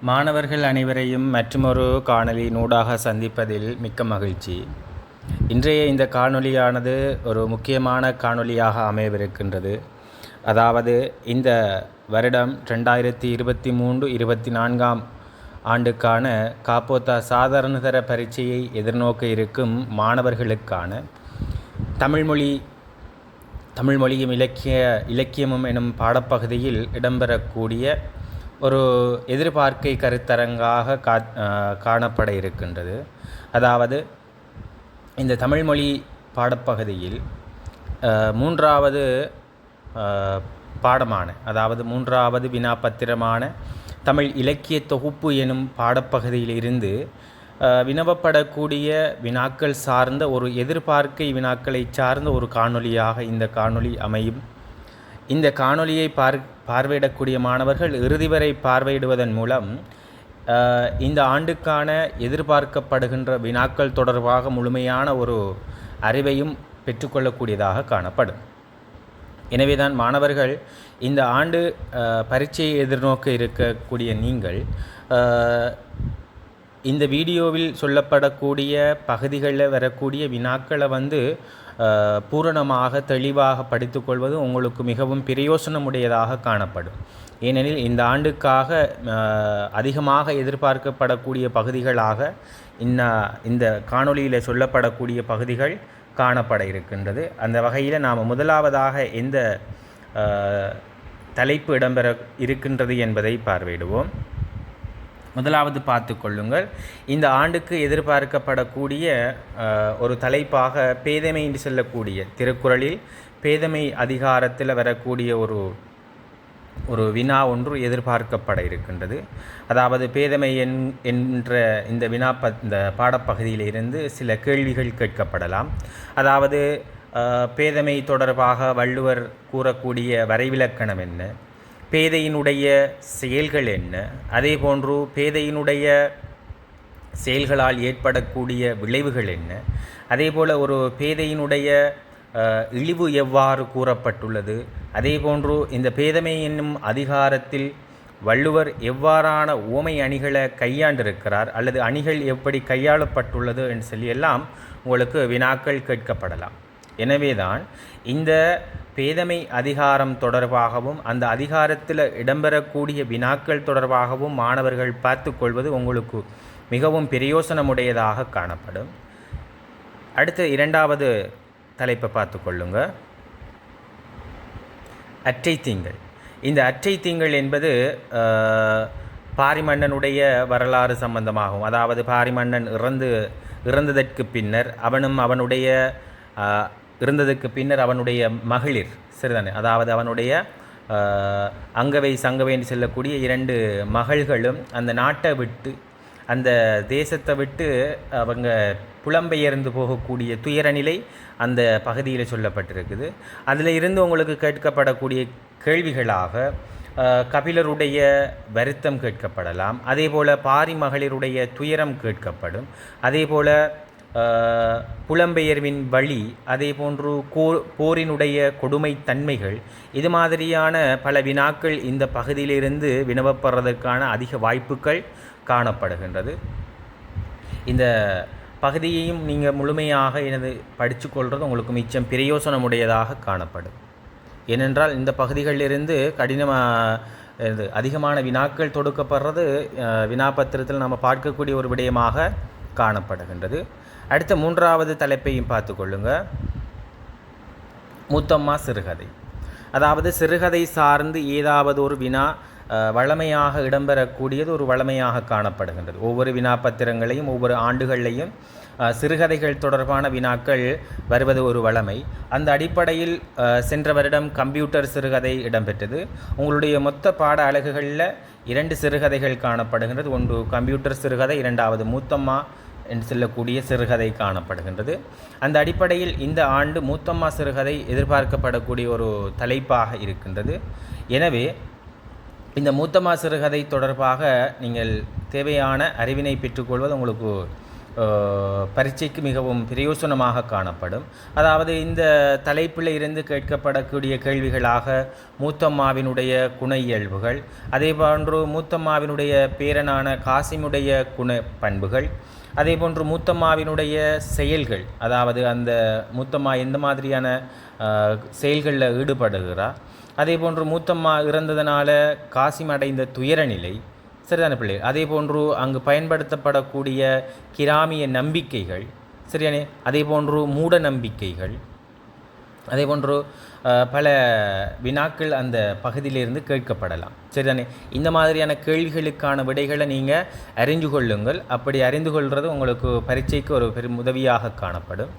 மாணவர்கள் அனைவரையும் மற்றுமொரு காணொளியினூடாக சந்திப்பதில் மிக்க மகிழ்ச்சி. இன்றைய இந்த காணொளியானது ஒரு முக்கியமான காணொளியாக அமையவிருக்கின்றது. அதாவது இந்த வருடம் 2023-24 ஆண்டுக்கான காப்போத்தா சாதாரணதர பரீட்சையை எதிர்நோக்க இருக்கும் மாணவர்களுக்கான தமிழ் மொழியும் இலக்கியமும் எனும் பாடப்பகுதியில் இடம்பெறக்கூடிய ஒரு எதிர்பார்க்கை கருத்தரங்காக காணப்பட இருக்கின்றது. அதாவது இந்த தமிழ்மொழி பாடப்பகுதியில் மூன்றாவது பாடமான, அதாவது மூன்றாவது வினாப்பத்திரமான தமிழ் இலக்கிய தொகுப்பு எனும் பாடப்பகுதியில் இருந்து வினவப்படக்கூடிய வினாக்கள் சார்ந்த ஒரு எதிர்பார்க்கை வினாக்களை சார்ந்த ஒரு காணொளியாக இந்த காணொளி அமையும். இந்த காணொளியை பார்வையிடக்கூடிய மாணவர்கள் இறுதி வரை பார்வையிடுவதன் மூலம் இந்த ஆண்டுக்கான எதிர்பார்க்கப்படுகின்ற வினாக்கள் தொடர்பாக முழுமையான ஒரு அறிவையும் பெற்றுக்கொள்ளக்கூடியதாக காணப்படும். எனவே தான் மாணவர்கள் இந்த ஆண்டு பரீட்சையை எதிர்நோக்க இருக்கக்கூடிய நீங்கள் இந்த வீடியோவில் சொல்லப்படக்கூடிய பகுதிகளில் வரக்கூடிய வினாக்களை பூரணமாக தெளிவாக படித்துக்கொள்வது உங்களுக்கு மிகவும் பிரயோசனமுடையதாக காணப்படும். ஏனெனில் இந்த ஆண்டுக்காக அதிகமாக எதிர்பார்க்கப்படக்கூடிய பகுதிகளாக இந்த காணொளியில் சொல்லப்படக்கூடிய பகுதிகள் காணப்பட இருக்கின்றது. அந்த வகையில் நாம் முதலாவதாக எந்த தலைப்பு இடம்பெற இருக்கின்றது என்பதை பார்வையிடுவோம். முதலாவது பார்த்து கொள்ளுங்கள். இந்த ஆண்டுக்கு எதிர்பார்க்கப்படக்கூடிய ஒரு தலைப்பாக பேதமை என்று சொல்லக்கூடிய திருக்குறளில் பேதமை அதிகாரத்தில் வரக்கூடிய ஒரு வினா ஒன்று எதிர்பார்க்கப்பட இருக்கின்றது. அதாவது பேதமை என்ற இந்த இந்த பாடப்பகுதியிலிருந்து சில கேள்விகள் கேட்கப்படலாம். அதாவது பேதமை தொடர்பாக வள்ளுவர் கூறக்கூடிய வரைவிலக்கணம் என்ன, பேதையினுடைய செயல்கள் என்ன, அதே போன்று பேதையினுடைய செயல்களால் ஏற்படக்கூடிய விளைவுகள் என்ன, அதே போல் ஒரு பேதையினுடைய இழிவு எவ்வாறு கூறப்பட்டுள்ளது, அதே போன்று இந்த பேதமை என்னும் அதிகாரத்தில் வள்ளுவர் எவ்வாறான உவமை அணிகளை கையாண்டிருக்கிறார் அல்லது அணிகள் எப்படி கையாளப்பட்டுள்ளது என்று சொல்லியெல்லாம் உங்களுக்கு வினாக்கள் கேட்கப்படலாம். எனவேதான் இந்த பேதமை அதிகாரம் தொடர்பாகவும் அந்த அதிகாரத்தில் இடம்பெறக்கூடிய வினாக்கள் தொடர்பாகவும் மாணவர்கள் பார்த்து கொள்வது உங்களுக்கு மிகவும் பிரயோசனமுடையதாக காணப்படும். அடுத்து இரண்டாவது தலைப்பை பார்த்து கொள்ளுங்க. அற்றை தீங்கள். இந்த அற்றை தீங்கள் என்பது பாரிமன்னனுடைய வரலாறு சம்பந்தமாகும். அதாவது பாரிமன்னன் இறந்ததற்கு பின்னர் அவனுடைய மகளிர் சிறுதானே, அதாவது அவனுடைய அங்கவை சங்கவை என்று சொல்லக்கூடிய 2 மகள்களும் அந்த நாட்டை விட்டு அந்த தேசத்தை விட்டு அவங்க புலம்பெயர்ந்து போகக்கூடிய துயரநிலை அந்த பகுதியில் சொல்லப்பட்டிருக்குது. அதில் இருந்து உங்களுக்கு கேட்கப்படக்கூடிய கேள்விகளாக கபிலருடைய வருத்தம் கேட்கப்படலாம், அதே போல் பாரி மகளிருடைய துயரம் கேட்கப்படும், அதே போல் புலம்பெயர்வின் வழி, அதே போன்று போரினுடைய கொடுமை தன்மைகள், இது மாதிரியான பல வினாக்கள் இந்த பகுதியிலிருந்து வினவப்படுறதற்கான அதிக வாய்ப்புகள் காணப்படுகின்றது. இந்த பகுதியையும் நீங்கள் முழுமையாக படித்துக்கொள்வது உங்களுக்கு மிச்சம் பிரயோசனமுடையதாக காணப்படும். ஏனென்றால் இந்த பகுதிகளிலிருந்து அதிகமான வினாக்கள் தொடுக்கப்படுறது வினாபத்திரத்தில் நாம் பார்க்கக்கூடிய ஒரு விடயமாக காணப்படுகின்றது. அடுத்த மூன்றாவது தலைப்பையும் பார்த்து கொள்ளுங்க. மூத்தம்மா சிறுகதை. அதாவது சிறுகதை சார்ந்து ஏதாவது ஒரு வினா வழமையாக இடம்பெறக்கூடியது ஒரு வழமையாக காணப்படுகின்றது. ஒவ்வொரு வினாப்பத்திரங்களையும் ஒவ்வொரு ஆண்டுகள்லையும் சிறுகதைகள் தொடர்பான வினாக்கள் வருவது ஒரு வழமை. அந்த அடிப்படையில் சென்ற வருடம் கம்ப்யூட்டர் சிறுகதை இடம்பெற்றது. உங்களுடைய மொத்த பாட அலகுகளில் 2 சிறுகதைகள் காணப்படுகின்றது. ஒன்று கம்ப்யூட்டர் சிறுகதை, இரண்டாவது மூத்தம்மா என்று சொல்லக்கூடிய சிறுகதை காணப்படுகின்றது. அந்த அடிப்படையில் இந்த ஆண்டு மூத்தம்மா சிறுகதை எதிர்பார்க்கப்படக்கூடிய ஒரு தலைப்பாக இருக்கின்றது. எனவே இந்த மூத்தம்மா சிறுகதை தொடர்பாக நீங்கள் தேவையான அறிவினை பெற்றுக்கொள்வது உங்களுக்கு பரீட்சைக்கு மிகவும் பிரயோசனமாக காணப்படும். அதாவது இந்த தலைப்பில் இருந்து கேட்கப்படக்கூடிய கேள்விகளாக மூத்தம்மாவினுடைய குண இயல்புகள், அதே போன்று மூத்தம்மாவினுடைய பேரனான காசிமுடைய குண பண்புகள், அதே போன்று மூத்தம்மாவினுடைய செயல்கள், அதாவது அந்த மூத்தம்மா எந்த மாதிரியான செயல்களில் ஈடுபடுகிறார், அதே போன்று மூத்தம்மா இறந்ததனால காசிம் அடைந்த துயரநிலை, சரிதான பிள்ளை. அதே போன்று அங்கு பயன்படுத்தப்படக்கூடிய கிராமிய நம்பிக்கைகள், சரியானே, அதே போன்று மூட நம்பிக்கைகள், அதே போன்று பல வினாக்கள் அந்த பகுதியிலிருந்து கேட்கப்படலாம், சரிதானே. இந்த மாதிரியான கேள்விகளுக்கான விடைகளை நீங்கள் அறிந்து கொள்ளுங்கள். அப்படி அறிந்து கொள்வது உங்களுக்கு பரீட்சைக்கு ஒரு பெரும் உதவியாக காணப்படும்.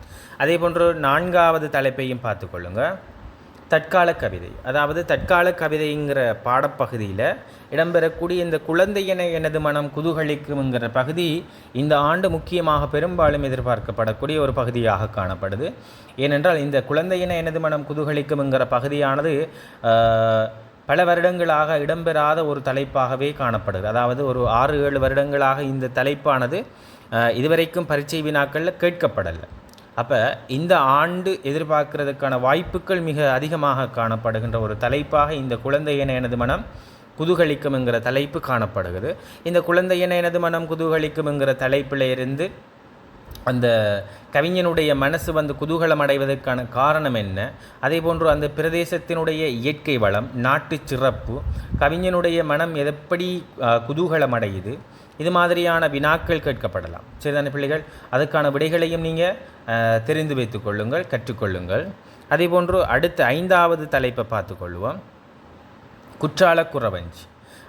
அதே போன்று 4வது தலைப்பையும் பார்த்துக்கொள்ளுங்கள். தற்கால கவிதை. அதாவது தற்கால கவிதைங்கிற பாடப்பகுதியில் இடம்பெறக்கூடிய இந்த குழந்தையென எனது மனம் குதூகலிக்கும்ங்கிற பகுதி இந்த ஆண்டு முக்கியமாக பெரும்பாலும் எதிர்பார்க்கப்படக்கூடிய ஒரு பகுதியாக காணப்படுது. ஏனென்றால் இந்த குழந்தையென எனது மனம் குதூகலிக்கும்ங்கிற பகுதியானது பல வருடங்களாக இடம்பெறாத ஒரு தலைப்பாகவே காணப்படுது. அதாவது ஒரு 6-7 வருடங்களாக இந்த தலைப்பானது இதுவரைக்கும் பரீட்சை வினாக்களில் கேட்கப்படலை. அப்போ இந்த ஆண்டு எதிர்பார்க்கிறதுக்கான வாய்ப்புகள் மிக அதிகமாக காணப்படுகின்ற ஒரு தலைப்பாக இந்த குழந்தையென எனது மனம் குதூகலிக்கும்ங்கிற தலைப்பு காணப்படுகிறது. இந்த குழந்தையென எனது மனம் குதூகலிக்கும்ங்கிற தலைப்பில் இருந்து அந்த கவிஞனுடைய மனசு குதூகலம் அடைவதற்கான காரணம் என்ன, அதே போன்று அந்த பிரதேசத்தினுடைய இயற்கை வளம், நாட்டு சிறப்பு, கவிஞனுடைய மனம் எப்படி குதூகலம் அடையுது, இது மாதிரியான வினாக்கள் கேட்கப்படலாம், சரிதான பிள்ளைகள். அதுக்கான விடைகளையும் நீங்கள் தெரிந்து வைத்து கொள்ளுங்கள், கற்றுக்கொள்ளுங்கள். அதே போன்று அடுத்த 5வது தலைப்பை பார்த்துக்கொள்வோம். குற்றால குறவஞ்சி.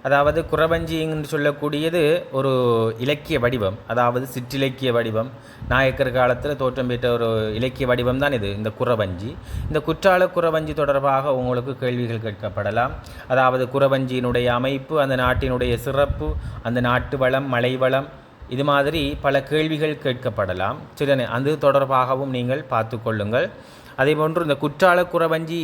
அதாவது குறவஞ்சி என்று சொல்லக்கூடியது ஒரு இலக்கிய வடிவம், அதாவது சிற்றிலக்கிய வடிவம். நாயக்கர் காலத்தில் தோற்றம் பெற்ற ஒரு இலக்கிய வடிவம் தான் இது, இந்த குறவஞ்சி. இந்த குற்றால குறவஞ்சி தொடர்பாக உங்களுக்கு கேள்விகள் கேட்கப்படலாம். அதாவது குறவஞ்சியினுடைய அமைப்பு, அந்த நாட்டினுடைய சிறப்பு, அந்த நாட்டு வளம், மலை வளம், இது மாதிரி பல கேள்விகள் கேட்கப்படலாம், சரிதானே. அது தொடர்பாகவும் நீங்கள் பார்த்து கொள்ளுங்கள். அதேபோன்று இந்த குற்றால குறவஞ்சி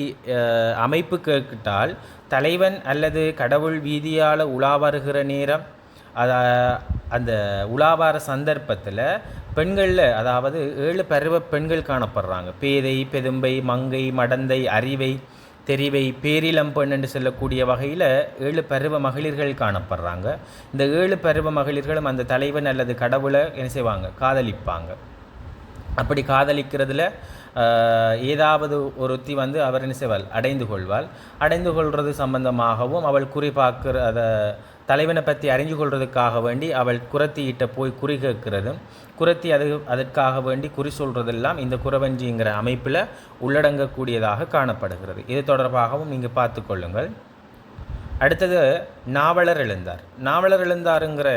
அமைப்பு கேட்டால் தலைவன் அல்லது கடவுள் வீதியால் உலா வருகிற நேரம், அந்த உலாவார சந்தர்ப்பத்தில் பெண்களில், அதாவது 7 பருவ பெண்கள் காணப்படுறாங்க. பேதை, பெதும்பை, மங்கை, மடந்தை, அறிவை, தெரிவை, பேரிளம்பெண் என்று சொல்லக்கூடிய வகையில் 7 பருவ மகளிர்கள் காணப்படுறாங்க. இந்த 7 பருவ மகளிர்களும் அந்த தலைவன் அல்லது கடவுளை என்ன செய்வாங்க, காதலிப்பாங்க. அப்படி காதலிக்கிறதுல ஏதாவது ஒருத்தி அவர் என்ன செய்வாள், அடைந்து கொள்வாள். அடைந்து கொள்வது சம்பந்தமாகவும் அவள் குறிப்பாக்குற அதை தலைவனை பற்றி அறிஞ்சு கொள்வதற்காக வேண்டி அவள் குரத்தியிட்ட போய் குறி கேட்கிறதும், குரத்தி அதற்காக வேண்டி குறி சொல்கிறதெல்லாம் இந்த குறவஞ்சிங்கிற அமைப்பில் உள்ளடங்கக்கூடியதாக காணப்படுகிறது. இது தொடர்பாகவும் நீங்கள் பார்த்து கொள்ளுங்கள். அடுத்தது நாவலர் எழுந்தார். நாவலர் எழுந்தாருங்கிற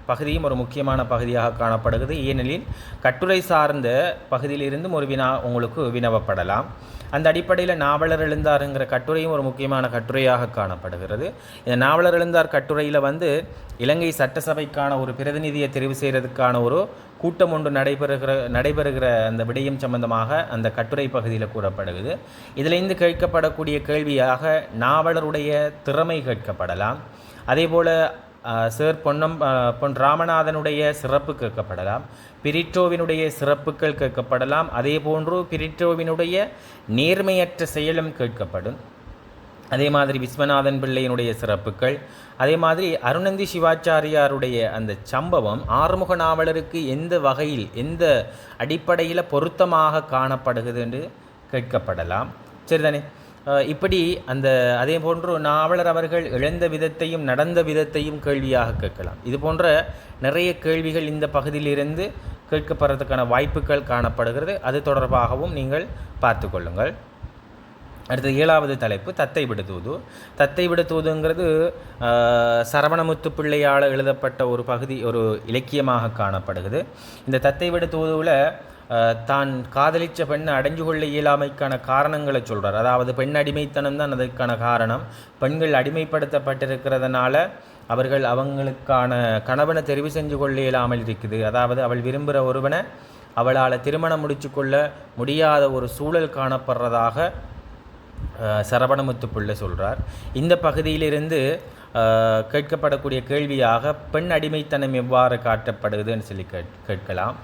பகுதியும் ஒரு முக்கியமான பகுதியாக காணப்படுகிறது. ஏனெனில் கட்டுரை சார்ந்த பகுதியிலிருந்தும் ஒரு வினா உங்களுக்கு வினவப்படலாம். அந்த அடிப்படையில் நாவலர் எழுந்தாருங்கிற கட்டுரையும் ஒரு முக்கியமான கட்டுரையாக காணப்படுகிறது. இந்த நாவலர் எழுந்தார் கட்டுரையில் இலங்கை சட்டசபைக்கான ஒரு பிரதிநிதியை தெரிவு செய்கிறதுக்கான ஒரு கூட்டம் ஒன்று நடைபெறுகிற அந்த விடயம் சம்பந்தமாக அந்த கட்டுரை பகுதியில் கூறப்படுகிறது. இதிலிருந்து கேட்கப்படக்கூடிய கேள்வியாக நாவலருடைய திறமை கேட்கப்படலாம். அதேபோல் சார் பொன் ராமநாதனுடைய சிறப்பு கேட்கப்படலாம், பிரிட்டோவினுடைய சிறப்புகள் கேட்கப்படலாம். அதே போன்று பிரிட்டோவினுடைய நேர்மையற்ற செயலும் கேட்கப்படும். அதே மாதிரி விஸ்வநாதன் பிள்ளையினுடைய சிறப்புகள், அதே மாதிரி அருணந்தி சிவாச்சாரியாருடைய அந்த சம்பவம் ஆறுமுக நாவலருக்கு எந்த வகையில், எந்த அடிப்படையில் பொருத்தமாக காணப்படுகிறது என்று கேட்கப்படலாம், சரிதானே. இப்படி அதே போன்று நாவலர் அவர்கள் இழந்த விதத்தையும் நடந்த விதத்தையும் கேள்வியாக கேட்கலாம். இது போன்ற நிறைய கேள்விகள் இந்த பகுதியிலிருந்து கேட்கப்படுறதுக்கான வாய்ப்புகள் காணப்படுகிறது. அது தொடர்பாகவும் நீங்கள் பார்த்து கொள்ளுங்கள். அடுத்து 7வது தலைப்பு தத்தை விடுதூது. தத்தை விடுதூதுங்கிறது சரவணமுத்து பிள்ளையால் எழுதப்பட்ட ஒரு பகுதி, ஒரு இலக்கியமாக காணப்படுகிறது. இந்த தத்தை விடுதூதுவில் தான் காதலித்த பெண்ணை அடைஞ்சு கொள்ள இயலாமைக்கான காரணங்களை சொல்கிறார். அதாவது பெண் அடிமைத்தனம் தான் அதற்கான காரணம். பெண்கள் அடிமைப்படுத்தப்பட்டிருக்கிறதுனால அவங்களுக்கான கணவனை தெரிவு செஞ்சு கொள்ள இயலாமல் இருக்குது. அதாவது அவள் விரும்புகிற ஒருவனை அவளால் திருமணம் முடிச்சு கொள்ள முடியாத ஒரு சூழல் காணப்படுறதாக சரவணமுத்து பிள்ளை சொல்கிறார். இந்த பகுதியிலிருந்து கேட்கப்படக்கூடிய கேள்வியாக பெண் அடிமைத்தனம் எவ்வாறு காட்டப்படுதுன்னு சொல்லி கேட்கலாம்.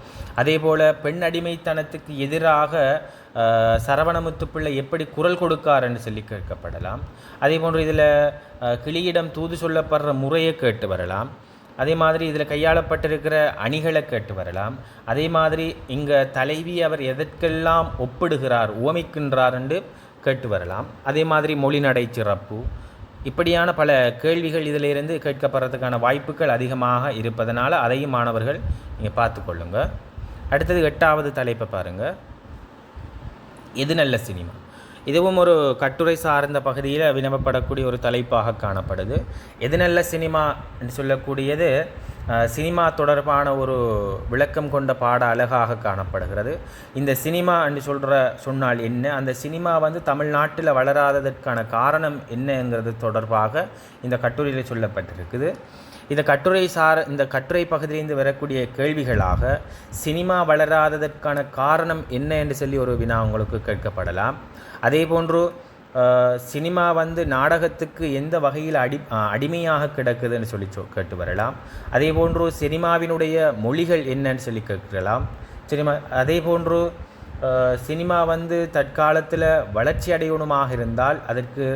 அதே போல் பெண் அடிமைத்தனத்துக்கு எதிராக சரவணமுத்து பிள்ளை எப்படி குரல் கொடுக்காருன்னு சொல்லி கேட்கப்படலாம். அதே போன்று இதில் கிளியிடம் தூது சொல்லப்படுற முறையை கேட்டு வரலாம். அதே மாதிரி இதில் கையாளப்பட்டிருக்கிற அணிகளை கேட்டு வரலாம். அதே மாதிரி இங்கே தலைவி அவர் எதற்கெல்லாம் ஒப்பிடுகிறார் உவமிக்கின்றார் என்று கேட்டு வரலாம். அதே மாதிரி மொழிநடை சிறப்பு இப்படியான பல கேள்விகள் இதிலிருந்து கேட்கப்படுறதுக்கான வாய்ப்புகள் அதிகமாக இருப்பதனால் அதையும் மாணவர்கள் நீங்கள் பார்த்து கொள்ளுங்க. அடுத்தது 8வது தலைப்பை பாருங்கள். எது நல்ல சினிமா. இதுவும் ஒரு கட்டுரை சார்ந்த பகுதியில் வினவப்படக்கூடிய ஒரு தலைப்பாக காணப்படுது. எது நல்ல சினிமா என்று சொல்லக்கூடியது சினிமா தொடர்பான ஒரு விளக்கம் கொண்ட பாட அழகாக காணப்படுகிறது. இந்த சினிமா என்று சொன்னால் என்ன, அந்த சினிமா தமிழ்நாட்டில் வளராததற்கான காரணம் என்னங்கிறது தொடர்பாக இந்த கட்டுரையில் சொல்லப்பட்டிருக்குது. இந்த கட்டுரை பகுதியிலிருந்து வரக்கூடிய கேள்விகளாக சினிமா வளராததற்கான காரணம் என்ன என்று சொல்லி ஒரு வினா உங்களுக்கு கேட்கப்படலாம். அதே போன்று சினிமா நாடகத்துக்கு எந்த வகையில் அடிமையாக கிடக்குதுன்னு சொல்லி கேட்டு வரலாம். அதே போன்று சினிமாவினுடைய மொழிகள் என்னன்னு சொல்லி கேட்கலாம். அதே போன்று சினிமா தற்காலத்தில் வளர்ச்சி அடையணுமாக இருந்தால் அதற்கு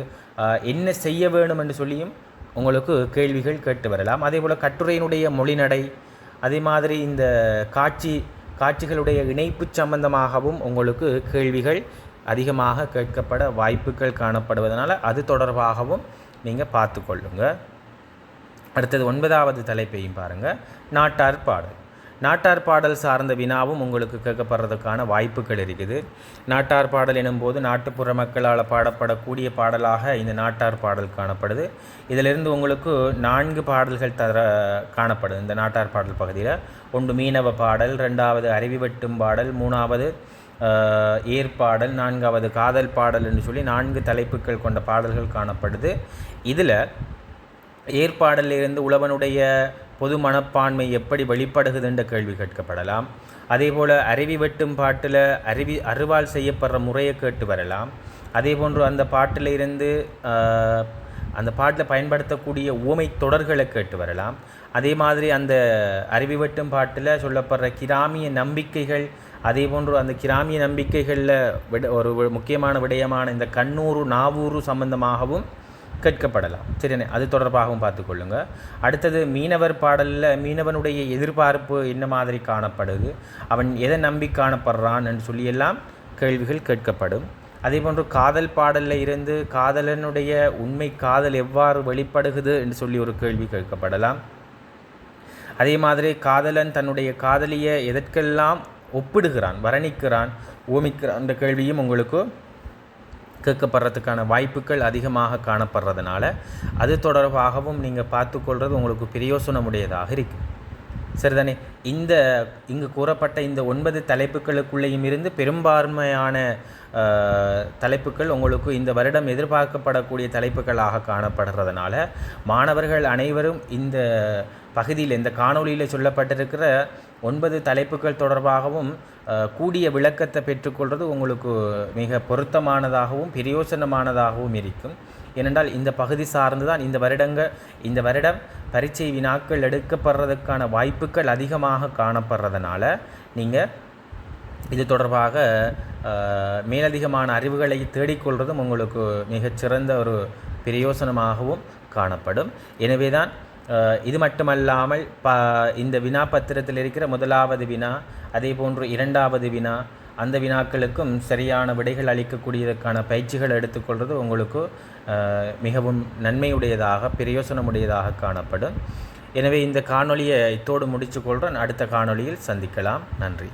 என்ன செய்ய வேணும் என்று சொல்லியும் உங்களுக்கு கேள்விகள் கேட்டு வரலாம். அதே போல் கட்டுரையினுடைய மொழிநடை, அதே மாதிரி இந்த காட்சிகளுடைய இணைப்பு சம்பந்தமாகவும் உங்களுக்கு கேள்விகள் அதிகமாக கேட்கப்பட வாய்ப்புகள் காணப்படுவதனால் அது தொடர்பாகவும் நீங்கள் பார்த்து கொள்ளுங்க. அடுத்தது 9வது தலைப்பையும் பாருங்கள். நாட்டார் பாடல். நாட்டார் பாடல் சார்ந்த வினாவும் உங்களுக்கு கேட்கப்படுறதுக்கான வாய்ப்புகள் இருக்குது. நாட்டார் பாடல் எனும்போது நாட்டுப்புற மக்களால் பாடப்படக்கூடிய பாடலாக இந்த நாட்டார் பாடல் காணப்படுது. இதிலிருந்து உங்களுக்கு 4 பாடல்கள் காணப்படுது இந்த நாட்டார் பாடல் பகுதியில். 1 மீனவ பாடல், 2வது அருவி வெட்டும் பாடல், 3வது ஏற்பாடல், 4வது காதல் பாடல் என்று சொல்லி 4 தலைப்புகள் கொண்ட பாடல்கள் காணப்படுது. இதில் ஏற்பாடலிலிருந்து உழவனுடைய பொது மனப்பான்மை எப்படி வெளிப்படுகுது என்ற கேள்வி கேட்கப்படலாம். அதே போல் அருவி வெட்டும் பாட்டில் அருவால் செய்யப்படுற முறையை கேட்டு வரலாம். அதே போன்று அந்த பாட்டில் இருந்து அந்த பாட்டில் பயன்படுத்தக்கூடிய உவமை தொடர்களை கேட்டு வரலாம். அதே மாதிரி அந்த அருவி வெட்டும் பாட்டில் சொல்லப்படுற கிராமிய நம்பிக்கைகள், அதே போன்று அந்த கிராமிய நம்பிக்கைகளில் ஒரு முக்கியமான விடயமான இந்த கண்ணூறு நாவூறு சம்பந்தமாகவும் கேட்கப்படலாம். சரிண்ணே, அது தொடர்பாகவும் பார்த்துக்கொள்ளுங்க. அடுத்தது மீனவர் பாடலில் மீனவனுடைய எதிர்பார்ப்பு என்ன மாதிரி காணப்படுது, அவன் எதை நம்பி காணப்படுறான் என்று சொல்லியெல்லாம் கேள்விகள் கேட்கப்படும். அதே போன்று காதல் பாடலில் இருந்து காதலனுடைய உண்மை காதல் எவ்வாறு வெளிப்படுகுது என்று சொல்லி ஒரு கேள்வி கேட்கப்படலாம். அதே மாதிரி காதலன் தன்னுடைய காதலியை எதற்கெல்லாம் ஒப்பிடுகிறான், வர்ணிக்கிறான், ஓமிக்கிறான் என்ற கேள்வியும் உங்களுக்கு கேட்கப்படுறதுக்கான வாய்ப்புகள் அதிகமாக காணப்படுறதுனால அது தொடர்பாகவும் நீங்கள் பார்த்துக்கொள்வது உங்களுக்கு பிரயோசனமுடையதாக இருக்குது. சரிதானே. இங்கு கூறப்பட்ட இந்த 9 தலைப்புகளுக்குள்ளேயும் இருந்து பெரும்பான்மையான தலைப்புகள் உங்களுக்கு இந்த வருடம் எதிர்பார்க்கப்படக்கூடிய தலைப்புகளாக காணப்படுறதுனால மாணவர்கள் அனைவரும் இந்த பகுதியில் இந்த காணொளியில் சொல்லப்பட்டிருக்கிற 9 தலைப்புகள் தொடர்பாகவும் கூடிய விளக்கத்தை பெற்றுக்கொள்வது உங்களுக்கு மிக பொருத்தமானதாகவும் பிரயோசனமானதாகவும் இருக்கும். ஏனென்றால் இந்த பகுதி சார்ந்து தான் இந்த வருடம் பரீட்சை வினாக்கள் எடுக்கப்படுறதுக்கான வாய்ப்புகள் அதிகமாக காணப்படுறதுனால நீங்கள் இது தொடர்பாக மேலதிகமான அறிவுகளை தேடிக்கொள்வதும் உங்களுக்கு மிகச்சிறந்த ஒரு பிரயோசனமாகவும் காணப்படும். எனவே தான் இது மட்டுமல்லாமல் இந்த வினா பத்திரத்தில் இருக்கிற 1வது வினா, அதே போன்று 2வது வினா, அந்த வினாக்களுக்கும் சரியான விடைகள் அளிக்கக்கூடியதற்கான பயிற்சிகள் எடுத்துக்கொள்வது உங்களுக்கு மிகவும் நன்மையுடையதாக பிரயோசனமுடையதாக காணப்படும். எனவே இந்த காணொளியை இத்தோடு முடித்துக்கொள்கிறேன். அடுத்த காணொளியில் சந்திக்கலாம். நன்றி.